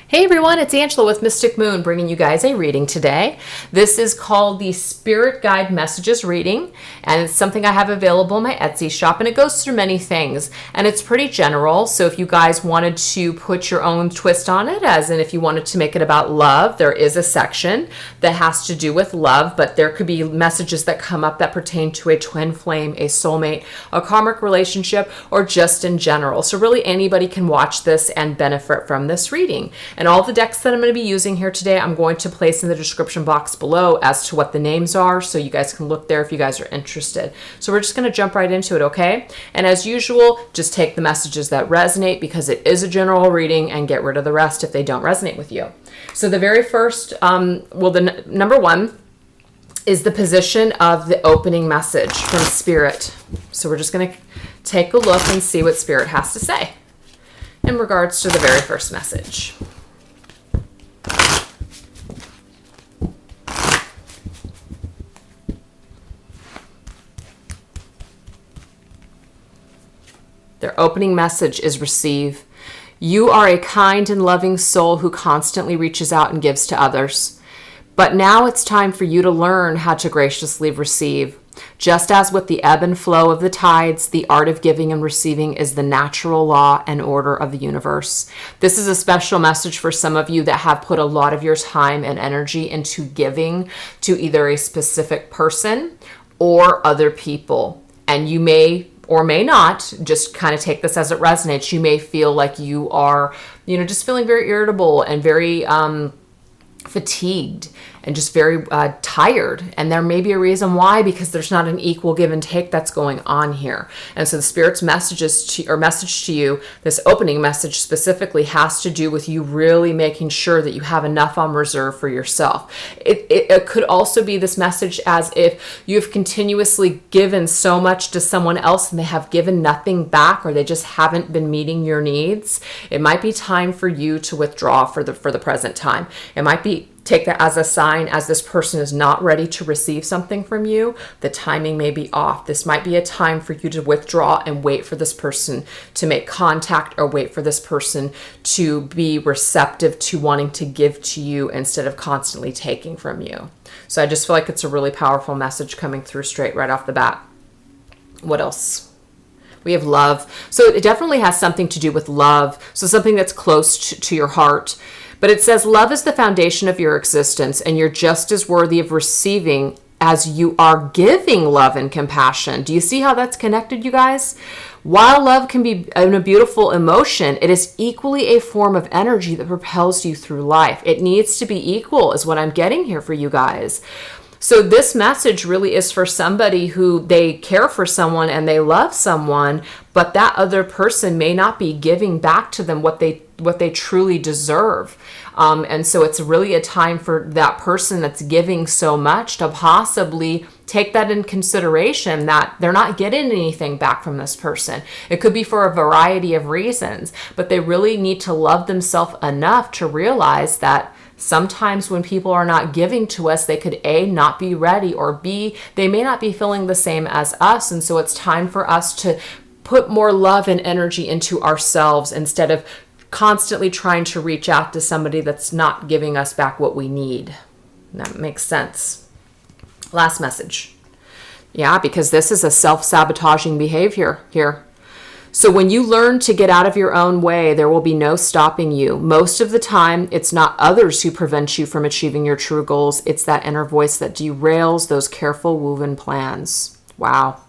Hey everyone, it's Angela with Mystic Moon bringing you guys a reading today. This is called the Spirit Guide Messages reading, and it's something I have available in my Etsy shop, and it goes through many things, and it's pretty general. So if you guys wanted to put your own twist on it, as in if you wanted to make it about love, there is a section that has to do with love, but there could be messages that come up that pertain to a twin flame, a soulmate, a karmic relationship, or just in general. So really anybody can watch this and benefit from this reading. And all the decks that I'm going to be using here today, I'm going to place in the description box below as to what the names are, so you guys can look there if you guys are interested. So we're just going to jump right into it, okay? And as usual, just take the messages that resonate because it is a general reading and get rid of the rest if they don't resonate with you. So the very first, number one is the position of the opening message from Spirit. So we're just going to take a look and see what Spirit has to say in regards to the very first message. Their opening message is receive. You are a kind and loving soul who constantly reaches out and gives to others. But now it's time for you to learn how to graciously receive. Just as with the ebb and flow of the tides, the art of giving and receiving is the natural law and order of the universe. This is a special message for some of you that have put a lot of your time and energy into giving to either a specific person or other people. And you may or may not, just kind of take this as it resonates. You may feel like you are, just feeling very irritable and very fatigued and just very tired. And there may be a reason why, because there's not an equal give and take that's going on here. And so the Spirit's message to you, this opening message specifically, has to do with you really making sure that you have enough on reserve for yourself. It could also be this message as if you've continuously given so much to someone else and they have given nothing back, or they just haven't been meeting your needs. It might be time for you to withdraw for the present time. It might be, take that as a sign, as this person is not ready to receive something from you. The timing may be off. This might be a time for you to withdraw and wait for this person to make contact, or wait for this person to be receptive to wanting to give to you instead of constantly taking from you. So I just feel like it's a really powerful message coming through straight right off the bat. What else? We have love. So it definitely has something to do with love. So something that's close to your heart. But it says, love is the foundation of your existence, and you're just as worthy of receiving as you are giving love and compassion. Do you see how that's connected, you guys? While love can be a beautiful emotion, it is equally a form of energy that propels you through life. It needs to be equal, is what I'm getting here for you guys. So this message really is for somebody who they care for someone and they love someone, but that other person may not be giving back to them what they truly deserve. And so it's really a time for that person that's giving so much to possibly take that in consideration, that they're not getting anything back from this person. It could be for a variety of reasons, but they really need to love themselves enough to realize that sometimes when people are not giving to us, they could A, not be ready, or B, they may not be feeling the same as us. And so it's time for us to put more love and energy into ourselves instead of constantly trying to reach out to somebody that's not giving us back what we need. That makes sense. Last message. Yeah, because this is a self-sabotaging behavior here. So when you learn to get out of your own way, there will be no stopping you. Most of the time, it's not others who prevent you from achieving your true goals. It's that inner voice that derails those careful woven plans. Wow.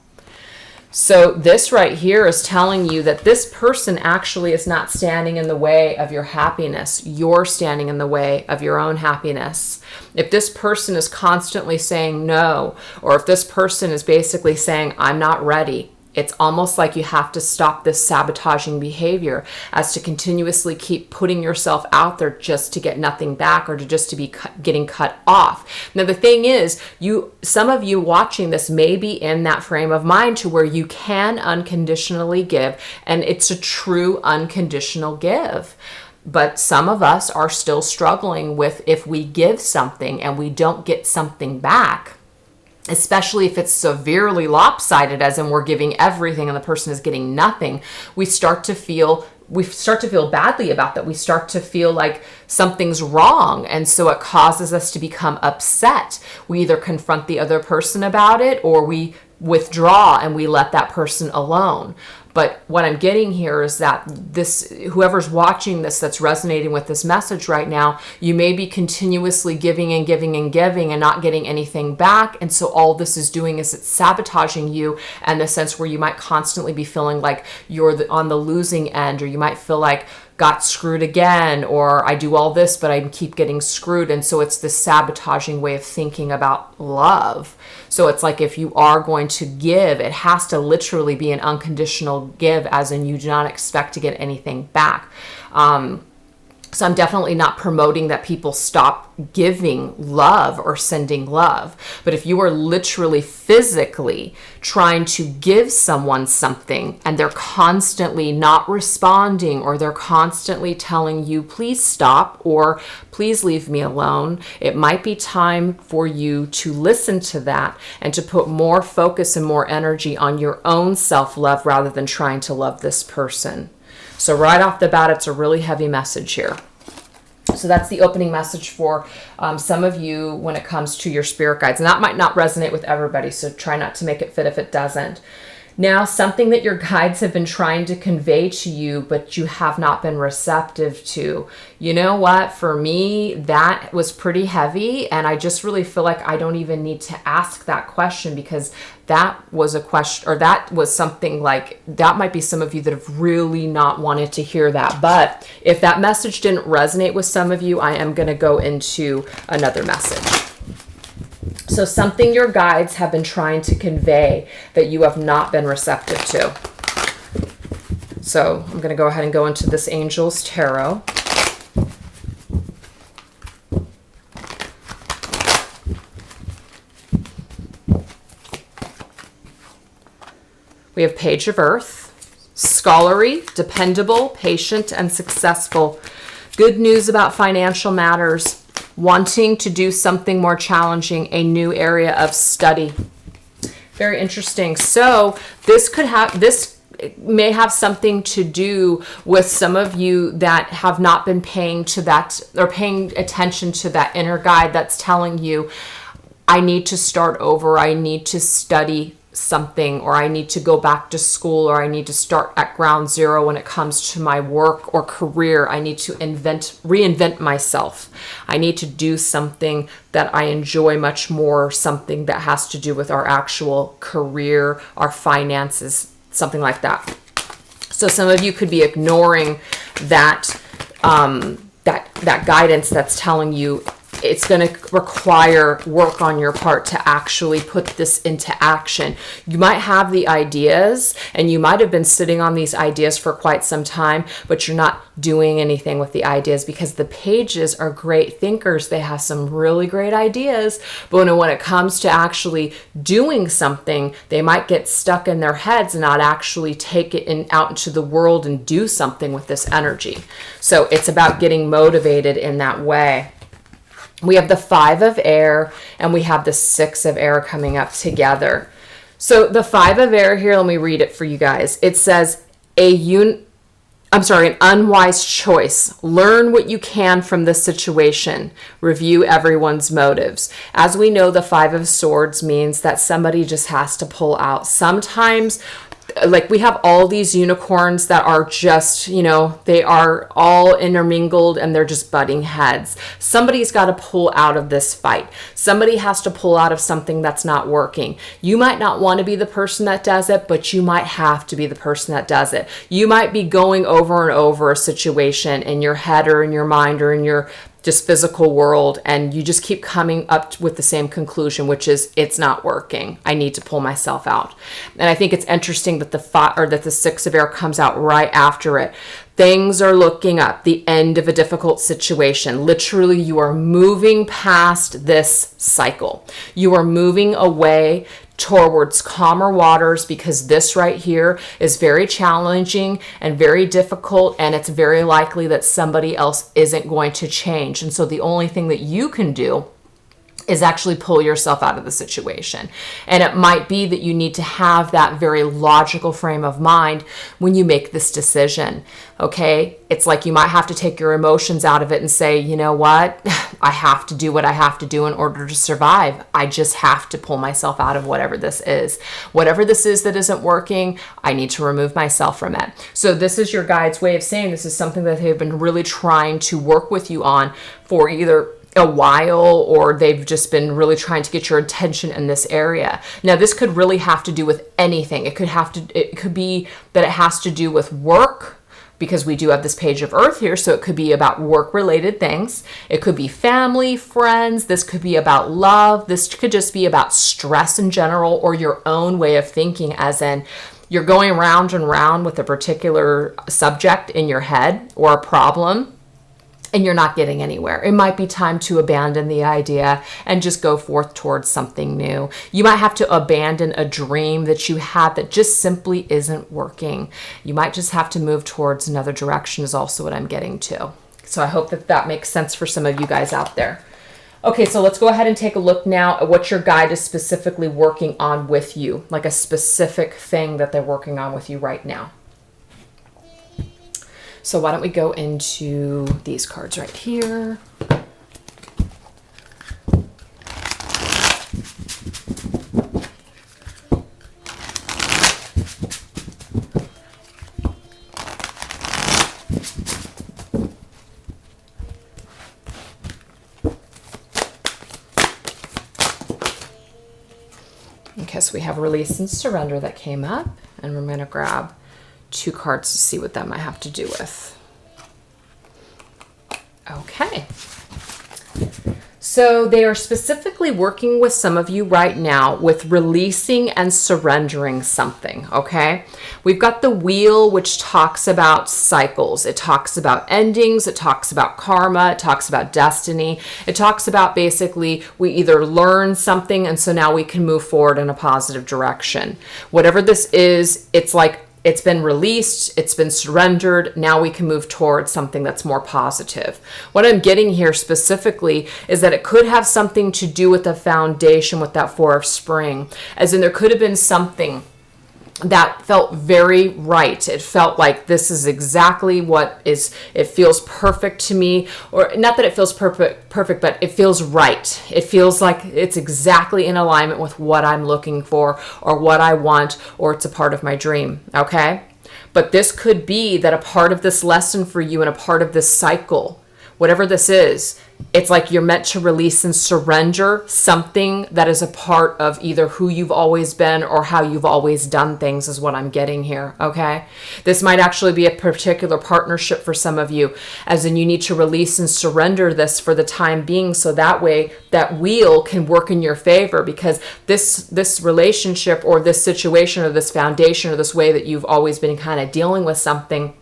So this right here is telling you that this person actually is not standing in the way of your happiness. You're standing in the way of your own happiness. If this person is constantly saying no, or if this person is basically saying, I'm not ready, it's almost like you have to stop this sabotaging behavior, as to continuously keep putting yourself out there just to get nothing back, or to just to be getting cut off. Now, the thing is, some of you watching this may be in that frame of mind to where you can unconditionally give, and it's a true unconditional give. But some of us are still struggling with, if we give something and we don't get something back, especially if it's severely lopsided, as in we're giving everything and the person is getting nothing, we start to feel we start to feel badly about that. We start to feel like something's wrong. And so it causes us to become upset. We either confront the other person about it, or we withdraw and we let that person alone. But what I'm getting here is that whoever's watching this, that's resonating with this message right now, you may be continuously giving and giving and giving and not getting anything back. And so all this is doing is it's sabotaging you, and the sense where you might constantly be feeling like you're on the losing end, or you might feel like got screwed again, or I do all this, but I keep getting screwed. And so it's this sabotaging way of thinking about love. So it's like, if you are going to give, it has to literally be an unconditional give, as in you do not expect to get anything back. So I'm definitely not promoting that people stop giving love or sending love. But if you are literally physically trying to give someone something and they're constantly not responding, or they're constantly telling you, please stop, or please leave me alone, it might be time for you to listen to that and to put more focus and more energy on your own self-love rather than trying to love this person. So right off the bat, it's a really heavy message here. So that's the opening message for some of you when it comes to your spirit guides. And that might not resonate with everybody, so try not to make it fit if it doesn't. Now, something that your guides have been trying to convey to you, but you have not been receptive to. You know what? For me, that was pretty heavy. And I just really feel like I don't even need to ask that question, because that was a question, or that was something like, that might be some of you that have really not wanted to hear that. But if that message didn't resonate with some of you, I am going to go into another message. So something your guides have been trying to convey that you have not been receptive to. So I'm going to go ahead and go into this Angel's Tarot. We have Page of Earth, scholarly, dependable, patient, and successful. Good news about financial matters. Wanting to do something more challenging, a new area of study. Very interesting. So this may have something to do with some of you that have not been paying to that, or paying attention to that inner guide that's telling you, I need to start over, I need to study something, or I need to go back to school, or I need to start at ground zero when it comes to my work or career. I need to reinvent myself. I need to do something that I enjoy much more, something that has to do with our actual career, our finances, something like that. So some of you could be ignoring that that guidance that's telling you it's going to require work on your part to actually put this into action. You might have the ideas, and you might have been sitting on these ideas for quite some time, but you're not doing anything with the ideas, because the pages are great thinkers. They have some really great ideas, but when it comes to actually doing something, they might get stuck in their heads and not actually take it out into the world and do something with this energy. So it's about getting motivated in that way. We have the 5 of air, and we have the 6 of air coming up together. So the 5 of air here, let me read it for you guys. It says, an unwise choice. Learn what you can from this situation. Review everyone's motives. As we know, the 5 of swords means that somebody just has to pull out. Sometimes, like, we have all these unicorns that are just, they are all intermingled and they're just butting heads. Somebody's got to pull out of this fight. Somebody has to pull out of something that's not working. You might not want to be the person that does it, but you might have to be the person that does it. You might be going over and over a situation in your head or in your mind or in your just physical world, and you just keep coming up with the same conclusion, which is, it's not working. I need to pull myself out. And I think it's interesting that the 6 of air comes out right after it. Things are looking up, the end of a difficult situation. Literally, you are moving past this cycle. You are moving away towards calmer waters, because this right here is very challenging and very difficult, and it's very likely that somebody else isn't going to change. And so the only thing that you can do is actually pull yourself out of the situation. And it might be that you need to have that very logical frame of mind when you make this decision. Okay? It's like you might have to take your emotions out of it and say, you know what? I have to do what I have to do in order to survive. I just have to pull myself out of whatever this is. Whatever this is that isn't working, I need to remove myself from it. So this is your guide's way of saying this is something that they've been really trying to work with you on for either a while, or they've just been really trying to get your attention in this area. Now, this could really have to do with anything. It could be that it has to do with work, because we do have this page of earth here. So it could be about work related things. It could be family, friends. This could be about love. This could just be about stress in general, or your own way of thinking, as in you're going round and round with a particular subject in your head or a problem, and you're not getting anywhere. It might be time to abandon the idea and just go forth towards something new. You might have to abandon a dream that you had that just simply isn't working. You might just have to move towards another direction, is also what I'm getting to. So I hope that that makes sense for some of you guys out there. Okay, so let's go ahead and take a look now at what your guide is specifically working on with you, like a specific thing that they're working on with you right now. So why don't we go into these cards right here. Okay, so we have release and surrender that came up, and we're going to grab 2 cards to see what that might have to do with. Okay. So they are specifically working with some of you right now with releasing and surrendering something, okay? We've got the wheel, which talks about cycles. It talks about endings. It talks about karma. It talks about destiny. It talks about basically we either learn something and so now we can move forward in a positive direction. Whatever this is, it's like it's been released, it's been surrendered, now we can move towards something that's more positive. What I'm getting here specifically is that it could have something to do with the foundation with that 4 of spring, as in there could have been something that felt very right. It felt like this is exactly what is, it feels perfect to me, or not that it feels perfect, but it feels right. It feels like it's exactly in alignment with what I'm looking for or what I want, or it's a part of my dream, okay? But this could be that a part of this lesson for you and a part of this cycle, whatever this is, it's like you're meant to release and surrender something that is a part of either who you've always been or how you've always done things, is what I'm getting here, okay? This might actually be a particular partnership for some of you, as in you need to release and surrender this for the time being, so that way that wheel can work in your favor, because this relationship or this situation or this foundation or this way that you've always been kind of dealing with something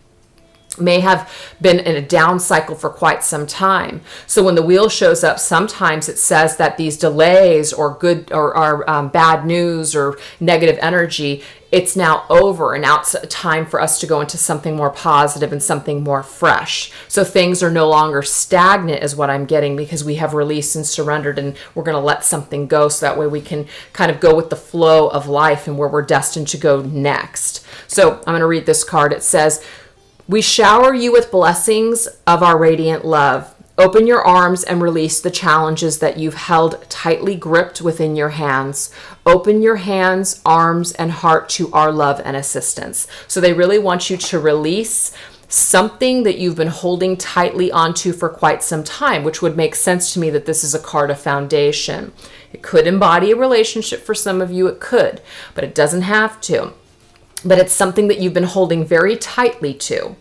may have been in a down cycle for quite some time. So when the wheel shows up, sometimes it says that these delays or good or bad news or negative energy, it's now over, and now it's time for us to go into something more positive and something more fresh. So things are no longer stagnant, is what I'm getting, because we have released and surrendered, and we're going to let something go, so that way we can kind of go with the flow of life and where we're destined to go next. So I'm going to read this card. It says, "We shower you with blessings of our radiant love. Open your arms and release the challenges that you've held tightly gripped within your hands. Open your hands, arms, and heart to our love and assistance." So they really want you to release something that you've been holding tightly onto for quite some time, which would make sense to me that this is a card of foundation. It could embody a relationship for some of you, it could, but it doesn't have to. But it's something that you've been holding very tightly to.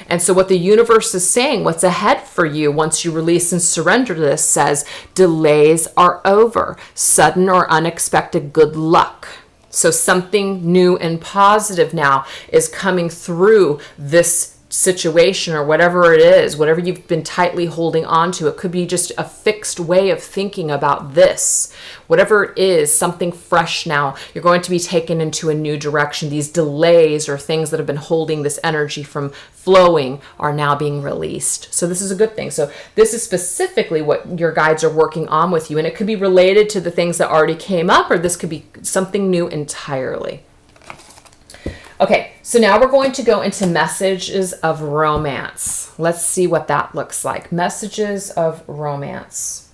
And so what the universe is saying, what's ahead for you once you release and surrender this, says delays are over. Sudden or unexpected good luck. So something new and positive now is coming through this situation or whatever it is, whatever you've been tightly holding on to. It could be just a fixed way of thinking about this. Whatever it is, something fresh now. You're going to be taken into a new direction. These delays or things that have been holding this energy from flowing are now being released. So this is a good thing. So this is specifically what your guides are working on with you. And it could be related to the things that already came up, or this could be something new entirely. Okay, so now we're going to go into messages of romance. Let's see what that looks like. Messages of romance.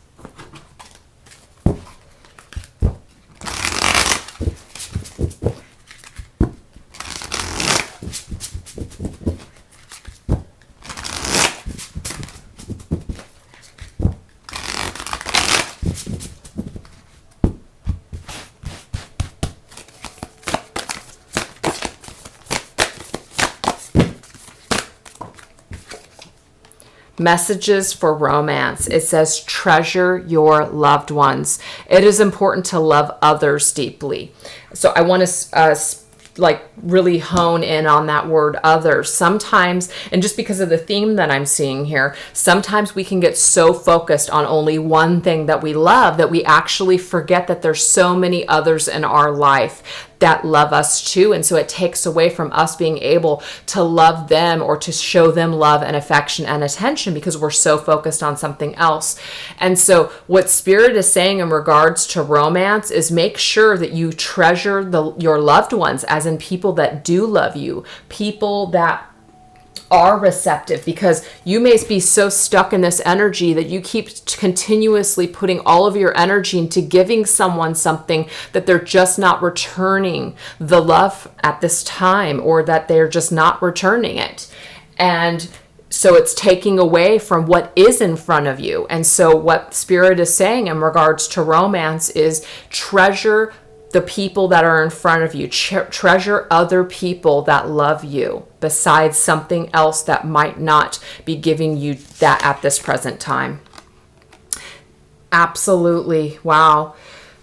Messages for romance. It says, treasure your loved ones. It is important to love others deeply. So I want to really hone in on that word others. Sometimes, and just because of the theme that I'm seeing here, sometimes we can get so focused on only one thing that we love that we actually forget that there's so many others in our life that love us too. And so it takes away from us being able to love them or to show them love and affection and attention because we're so focused on something else. And so what Spirit is saying in regards to romance is make sure that you treasure your loved ones, as in people that do love you, people that are receptive, because you may be so stuck in this energy that you keep continuously putting all of your energy into giving someone something that they're just not returning the love at this time, or that they're just not returning it. And so it's taking away from what is in front of you. And so what Spirit is saying in regards to romance is treasure the people that are in front of you. Treasure other people that love you besides something else that might not be giving you that at this present time. Absolutely. Wow.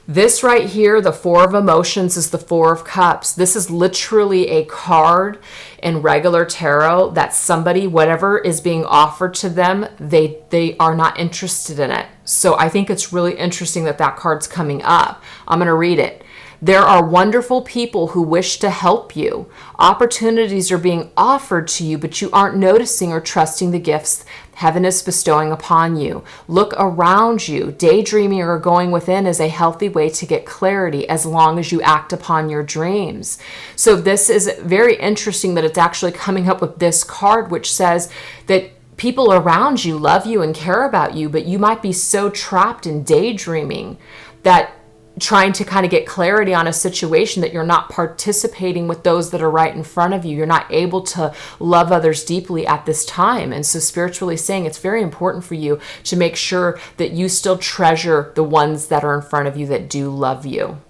This right here, the Four of Emotions, is the Four of Cups. This is literally a card in regular tarot that somebody, whatever is being offered to them, they are not interested in it. So I think it's really interesting that that card's coming up. I'm going to read it. There are wonderful people who wish to help you. Opportunities are being offered to you, but you aren't noticing or trusting the gifts heaven is bestowing upon you. Look around you. Daydreaming or going within is a healthy way to get clarity as long as you act upon your dreams. So this is very interesting that it's actually coming up with this card, which says that people around you love you and care about you, but you might be so trapped in daydreaming that trying to kind of get clarity on a situation that you're not participating with those that are right in front of you. You're not able to love others deeply at this time. And so Spirit's really saying it's very important for you to make sure that you still treasure the ones that are in front of you that do love you.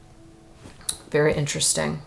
Very interesting.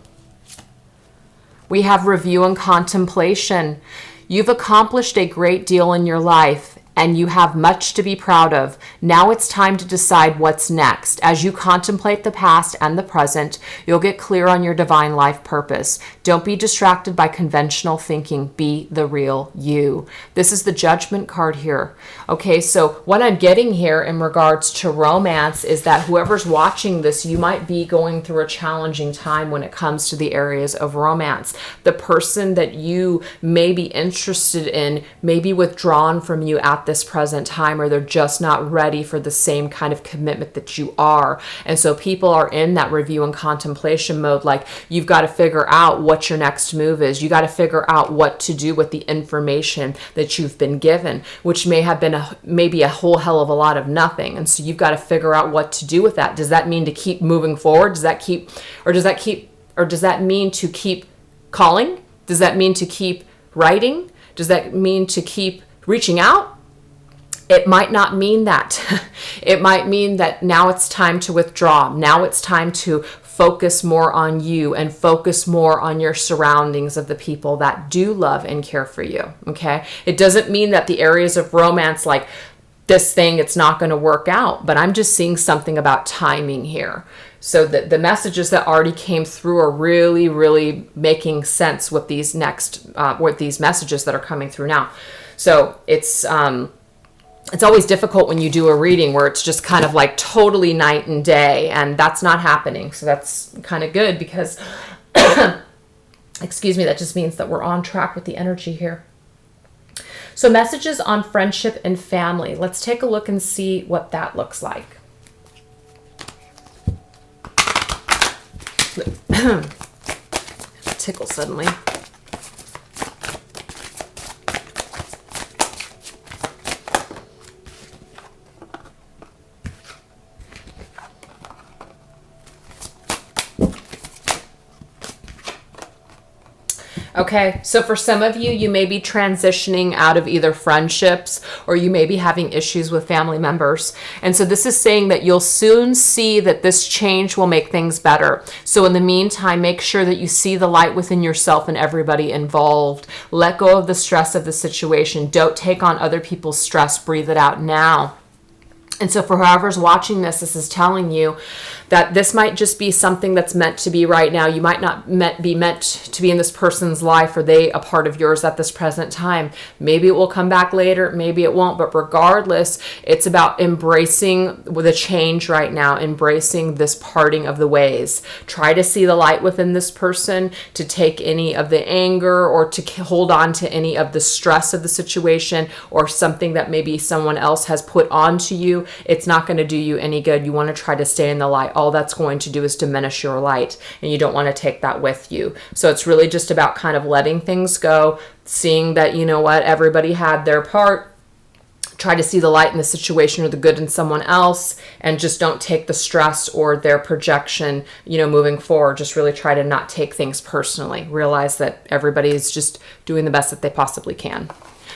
We have review and contemplation. You've accomplished a great deal in your life, and you have much to be proud of. Now it's time to decide what's next. As you contemplate the past and the present, you'll get clear on your divine life purpose. Don't be distracted by conventional thinking. Be the real you. This is the Judgment card here. Okay, so what I'm getting here in regards to romance is that whoever's watching this, you might be going through a challenging time when it comes to the areas of romance. The person that you may be interested in may be withdrawn from you at this present time, or they're just not ready for the same kind of commitment that you are. And so people are in that review and contemplation mode, like you've got to figure out what your next move is. You got to figure out what to do with the information that you've been given, which may have been maybe a whole hell of a lot of nothing. And so you've got to figure out what to do with that. Does that mean to keep moving forward? Does that mean to keep calling? Does that mean to keep writing? Does that mean to keep reaching out? It might not mean that. It might mean that now it's time to withdraw. Now it's time to focus more on you and focus more on your surroundings of the people that do love and care for you. Okay? It doesn't mean that the areas of romance, like this thing, it's not going to work out, but I'm just seeing something about timing here. So the messages that already came through are really, really making sense with these with these messages that are coming through now. So it's always difficult when you do a reading where it's just kind of like totally night and day, and that's not happening. So that's kind of good because, excuse me, that just means that we're on track with the energy here. So messages on friendship and family. Let's take a look and see what that looks like. Tickle suddenly. Okay, so for some of you, you may be transitioning out of either friendships or you may be having issues with family members. And so this is saying that you'll soon see that this change will make things better. So in the meantime, make sure that you see the light within yourself and everybody involved. Let go of the stress of the situation. Don't take on other people's stress. Breathe it out now. And so for whoever's watching this, this is telling you that this might just be something that's meant to be right now. You might not be meant to be in this person's life, or they a part of yours at this present time. Maybe it will come back later, maybe it won't, but regardless, it's about embracing the change right now, embracing this parting of the ways. Try to see the light within this person, to take any of the anger or to hold on to any of the stress of the situation or something that maybe someone else has put onto you. It's not going to do you any good. You want to try to stay in the light. All that's going to do is diminish your light, and you don't want to take that with you. So it's really just about kind of letting things go, seeing that, you know what, everybody had their part. Try to see the light in the situation or the good in someone else, and just don't take the stress or their projection, moving forward. Just really try to not take things personally. Realize that everybody is just doing the best that they possibly can.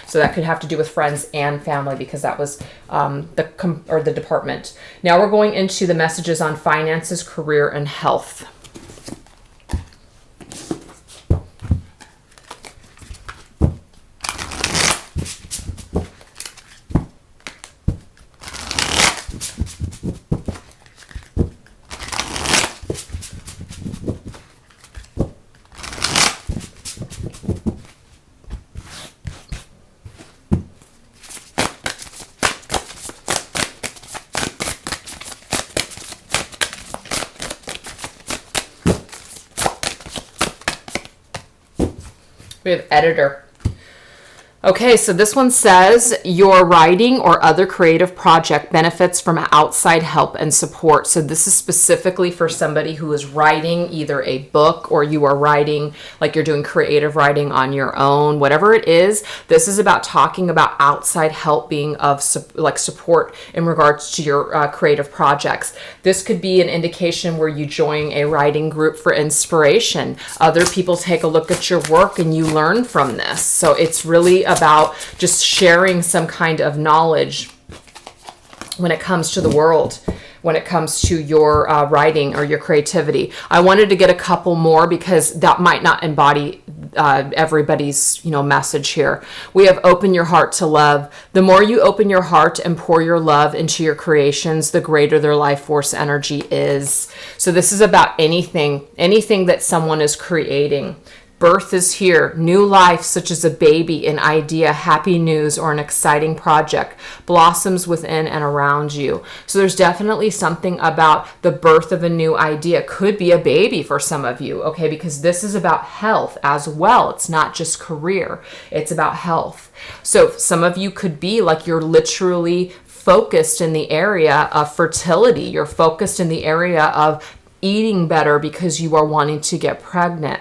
So that could have to do with friends and family, because that was the department. Now we're going into the messages on finances, career, and health. We have editor. Okay, so this one says your writing or other creative project benefits from outside help and support. So this is specifically for somebody who is writing either a book, or you are writing, like you're doing creative writing on your own, whatever it is. This is about talking about outside help being of support in regards to your creative projects. This could be an indication where you join a writing group for inspiration. Other people take a look at your work and you learn from this. So it's really about just sharing some kind of knowledge when it comes to the world, when it comes to your writing or your creativity. I wanted to get a couple more because that might not embody everybody's message here. We have open your heart to love. The more you open your heart and pour your love into your creations, the greater their life force energy is. So this is about anything that someone is creating. Birth is here. New life, such as a baby, an idea, happy news, or an exciting project, blossoms within and around you. So there's definitely something about the birth of a new idea. Could be a baby for some of you, okay? Because this is about health as well. It's not just career. It's about health. So some of you could be like you're literally focused in the area of fertility. You're focused in the area of eating better because you are wanting to get pregnant.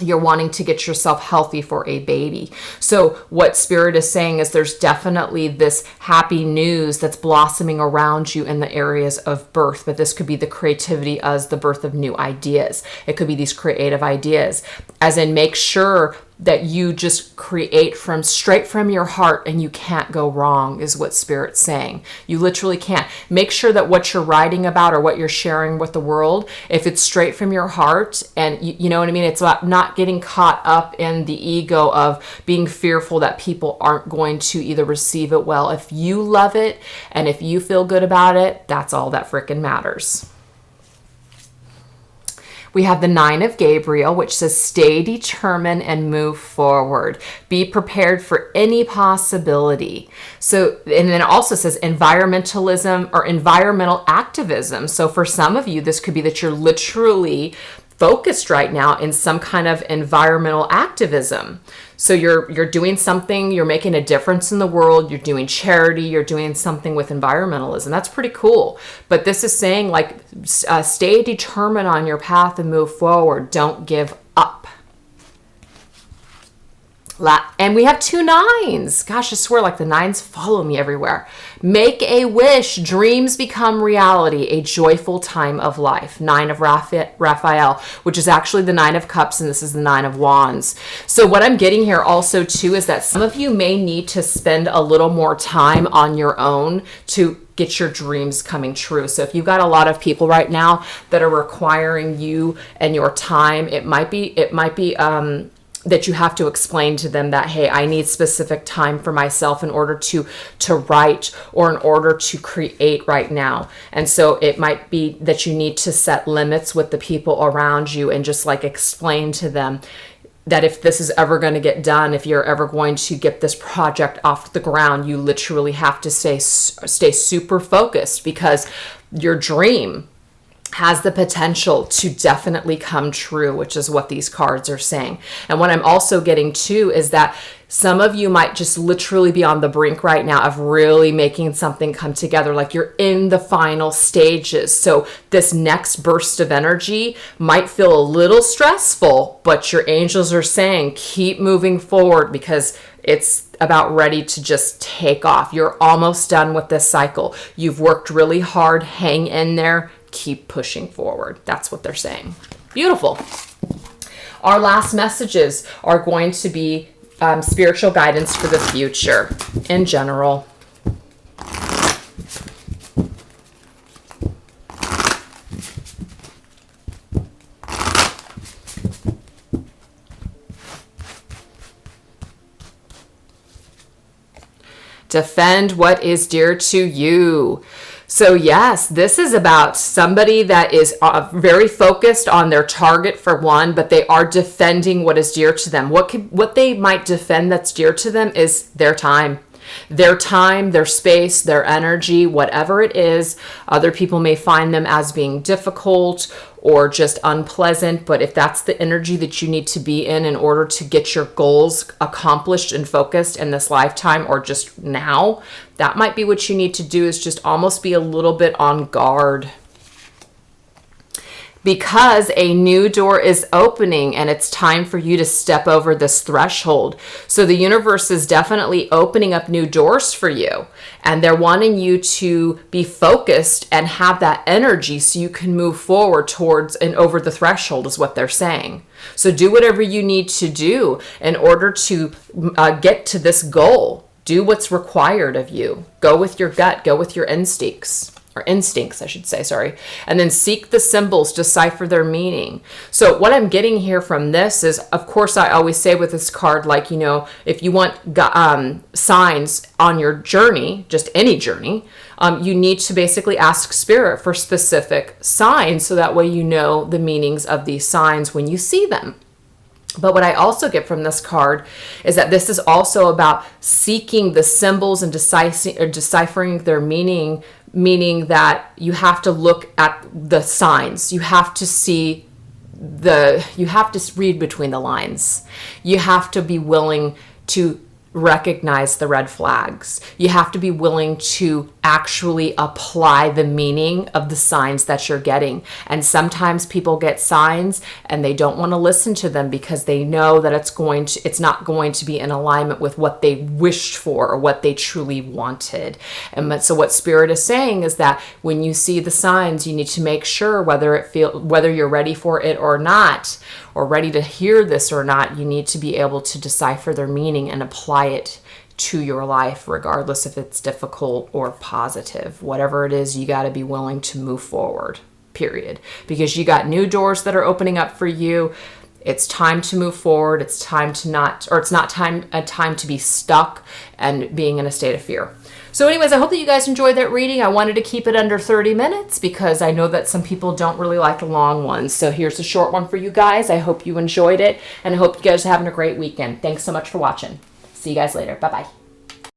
You're wanting to get yourself healthy for a baby. So what Spirit is saying is there's definitely this happy news that's blossoming around you in the areas of birth, but this could be the creativity as the birth of new ideas. It could be these creative ideas, as in make sure that you just create straight from your heart, and you can't go wrong is what Spirit's saying. You literally can't. Make sure that what you're writing about or what you're sharing with the world, if it's straight from your heart, and you know what I mean? It's about not getting caught up in the ego of being fearful that people aren't going to either receive it well. If you love it and if you feel good about it, that's all that freaking matters. We have the 9 of Gabriel, which says stay determined and move forward. Be prepared for any possibility. So, and then it also says environmentalism or environmental activism. So for some of you, this could be that you're literally focused right now in some kind of environmental activism. So you're doing something, you're making a difference in the world, you're doing charity, you're doing something with environmentalism. That's pretty cool. But this is saying like, stay determined on your path and move forward. Don't give up. And we have 2 9s. Gosh, I swear like the 9s follow me everywhere. Make a wish. Dreams become reality. A joyful time of life. 9 of Raphael, which is actually the 9 of Cups, and this is the 9 of Wands. So what I'm getting here also too is that some of you may need to spend a little more time on your own to get your dreams coming true. So if you've got a lot of people right now that are requiring you and your time, it might be that you have to explain to them that, hey, I need specific time for myself in order to write or in order to create right now. And so it might be that you need to set limits with the people around you and just like explain to them that if this is ever going to get done, if you're ever going to get this project off the ground, you literally have to stay super focused, because your dream has the potential to definitely come true, which is what these cards are saying. And what I'm also getting too is that some of you might just literally be on the brink right now of really making something come together. Like you're in the final stages. So this next burst of energy might feel a little stressful, but your angels are saying keep moving forward, because it's about ready to just take off. You're almost done with this cycle. You've worked really hard. Hang in there. Keep pushing forward. That's what they're saying. Beautiful. Our last messages are going to be spiritual guidance for the future in general. Defend what is dear to you. So yes, this is about somebody that is very focused on their target for one, but they are defending what is dear to them. What they might defend that's dear to them is their time, their space, their energy, whatever it is. Other people may find them as being difficult or just unpleasant, but if that's the energy that you need to be in order to get your goals accomplished and focused in this lifetime or just now, that might be what you need to do, is just almost be a little bit on guard. Because a new door is opening and it's time for you to step over this threshold. So the universe is definitely opening up new doors for you, and they're wanting you to be focused and have that energy so you can move forward towards and over the threshold, is what they're saying. So do whatever you need to do in order to get to this goal. Do what's required of you. Go with your gut, go with your instincts. Or instincts, I should say, sorry. And then seek the symbols, decipher their meaning. So what I'm getting here from this is, of course, I always say with this card, like, if you want signs on your journey, just any journey, you need to basically ask Spirit for specific signs, so that way you know the meanings of these signs when you see them. But what I also get from this card is that this is also about seeking the symbols and deciphering their meaning that you have to look at the signs. You have to you have to read between the lines. You have to be willing to recognize the red flags. You have to be willing to actually apply the meaning of the signs that you're getting. And sometimes people get signs and they don't want to listen to them because they know that it's not going to be in alignment with what they wished for or what they truly wanted. And so what Spirit is saying is that when you see the signs, you need to make sure whether you're ready for it or not, or ready to hear this or not, you need to be able to decipher their meaning and apply it to your life, regardless if it's difficult or positive. Whatever it is, you got to be willing to move forward, period. Because you got new doors that are opening up for you, It's time to move forward. It's time to not, or it's not a time to be stuck and being in a state of fear. So anyways, I hope that you guys enjoyed that reading. I wanted to keep it under 30 minutes because I know that some people don't really like the long ones. So here's a short one for you guys. I hope you enjoyed it, and I hope you guys are having a great weekend. Thanks so much for watching. See you guys later. Bye-bye.